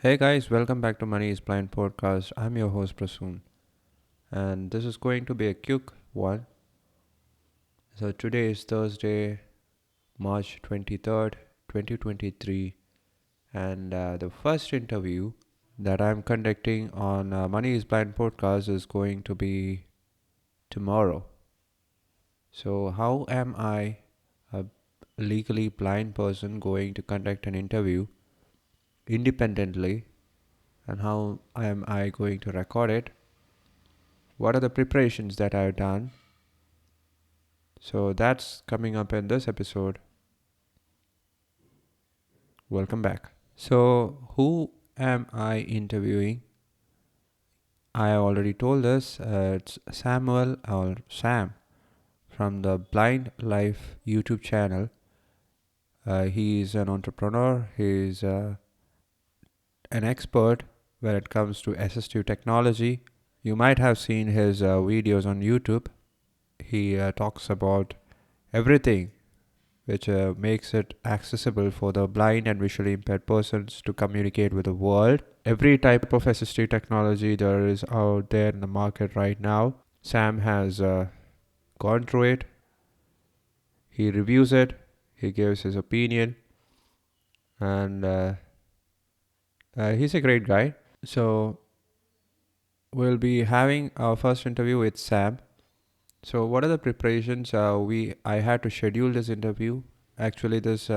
Hey guys, welcome back to Money is Blind podcast. I'm your host Prasoon, and this is going to be a quick one. So today is Thursday, March 23rd, 2023, and the first interview that I'm conducting on Money is Blind podcast is going to be tomorrow. So how am I, a legally blind person, going to conduct an interview independently, and how am I going to record it? What are the preparations that I've done? So that's coming up in this episode. Welcome back. So, who am I interviewing? I already told us it's Samuel or Sam from the Blind Life YouTube channel. He's an entrepreneur, he's an expert when it comes to assistive technology. You might have seen his videos on YouTube. He talks about everything which makes it accessible for the blind and visually impaired persons to communicate with the world. Every type of assistive technology there is out there in the market right now, Sam has gone through it. He reviews it, he gives his opinion, and he's a great guy. So, we'll be having our first interview with Sam. So, what are the preparations? I had to schedule this interview. Actually, this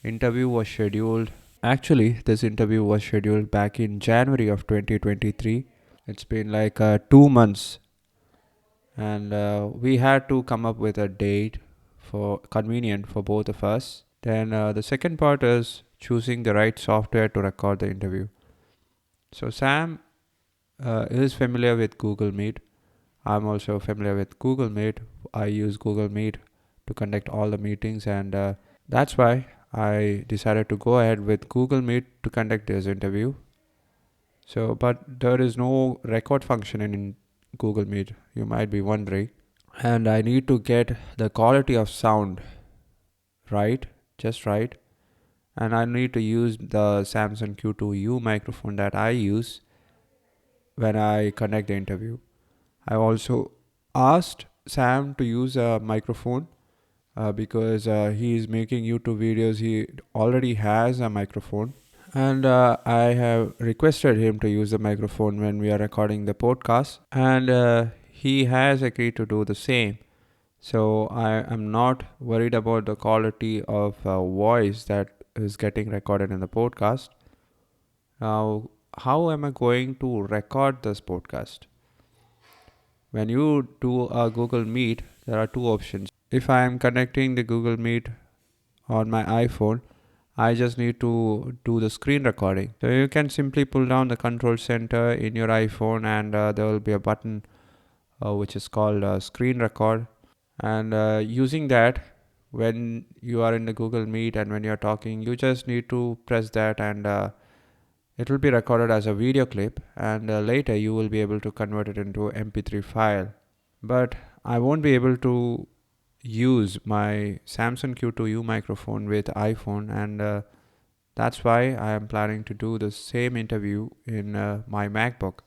interview was scheduled this interview was scheduled back in January of 2023. It's been like 2 months, and we had to come up with a date for convenient for both of us. Then the second part is choosing the right software to record the interview. So Sam is familiar with Google Meet. I'm also familiar with Google Meet. I use Google Meet to conduct all the meetings, and that's why I decided to go ahead with Google Meet to conduct this interview. So, but there is no record function in Google Meet, you might be wondering. And I need to get the quality of sound right, just right. And I need to use the Samsung Q2U microphone that I use when I conduct the interview. I also asked Sam to use a microphone because he is making YouTube videos. He already has a microphone, and I have requested him to use the microphone when we are recording the podcast, and he has agreed to do the same. So I am not worried about the quality of voice that is getting recorded in the podcast. Now, how am I going to record this podcast? When you do a Google Meet, there are two options. If I am connecting the Google Meet on my iPhone, I just need to do the screen recording. So you can simply pull down the control center in your iPhone, and there will be a button which is called screen record. And using that, when you are in the Google Meet and when you're talking, you just need to press that, and it will be recorded as a video clip, and later you will be able to convert it into MP3 file. But I won't be able to use my Samsung Q2U microphone with iPhone, and that's why I am planning to do the same interview in my MacBook.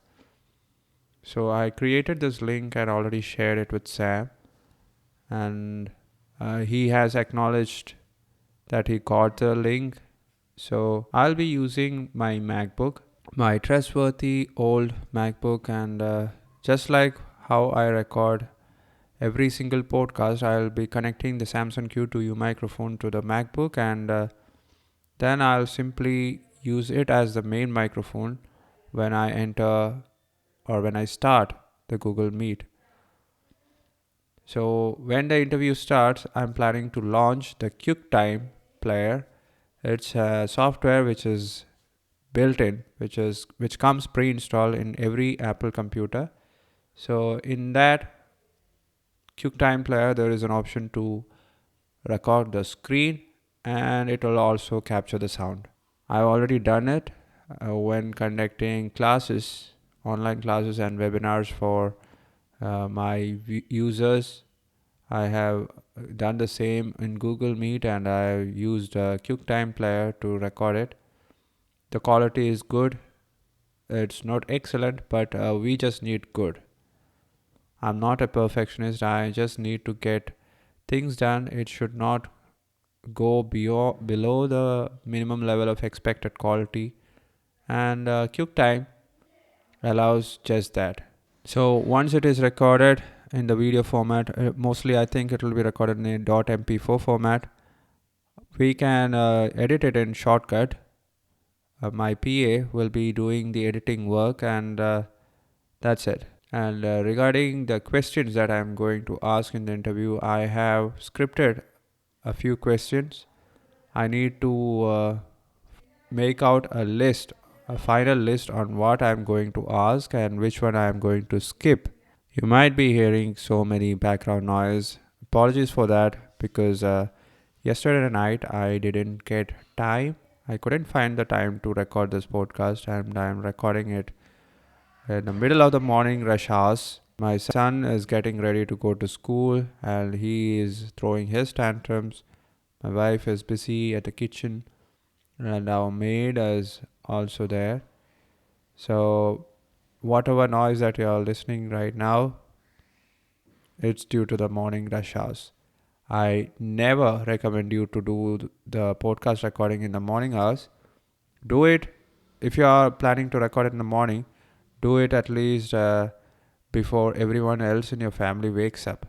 So I created this link and already shared it with Sam, and he has acknowledged that he got the link. So I'll be using my MacBook, my trustworthy old MacBook, and just like how I record every single podcast, I'll be connecting the Samsung Q2U microphone to the MacBook, and then I'll simply use it as the main microphone when I enter or when I start the Google Meet. So when the interview starts, I'm planning to launch the QuickTime player. It's a software which is built in, which comes pre-installed in every Apple computer. So in that QuickTime player, there is an option to record the screen, and it will also capture the sound. I've already done it when conducting classes, online classes and webinars for my users. I have done the same in Google Meet, and I've used a QuickTime player to record it. The quality is good. It's not excellent, but we just need good. I'm not a perfectionist. I just need to get things done. It should not go below the minimum level of expected quality, and QuickTime allows just that. So once it is recorded in the video format, mostly I think it will be recorded in a .mp4 format. We can edit it in Shortcut. My PA will be doing the editing work, and that's it. And regarding the questions that I'm going to ask in the interview, I have scripted a few questions. I need to make out a final list on what I'm going to ask and which one I'm going to skip. You might be hearing so many background noise. Apologies for that, because yesterday night I didn't get time. I couldn't find the time to record this podcast, and I'm recording it in the middle of the morning rush hours. My son is getting ready to go to school and he is throwing his tantrums. My wife is busy at the kitchen and our maid is also there. So, whatever noise that you are listening right now, it's due to the morning rush hours. I never recommend you to do the podcast recording in the morning hours. Do it if you are planning to record it in the morning. Do it at least before everyone else in your family wakes up.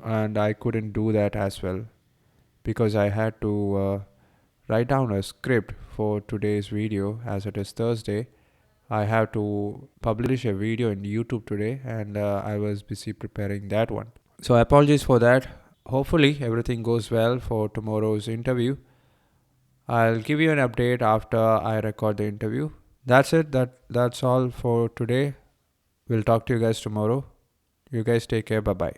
And I couldn't do that as well because I had to write down a script for today's video. As it is Thursday, I have to publish a video in YouTube today, and I was busy preparing that one. So apologies for that. Hopefully everything goes well for tomorrow's interview. I'll give you an update after I record the interview. That's it. That's all for today. We'll talk to you guys tomorrow. You guys take care. Bye bye.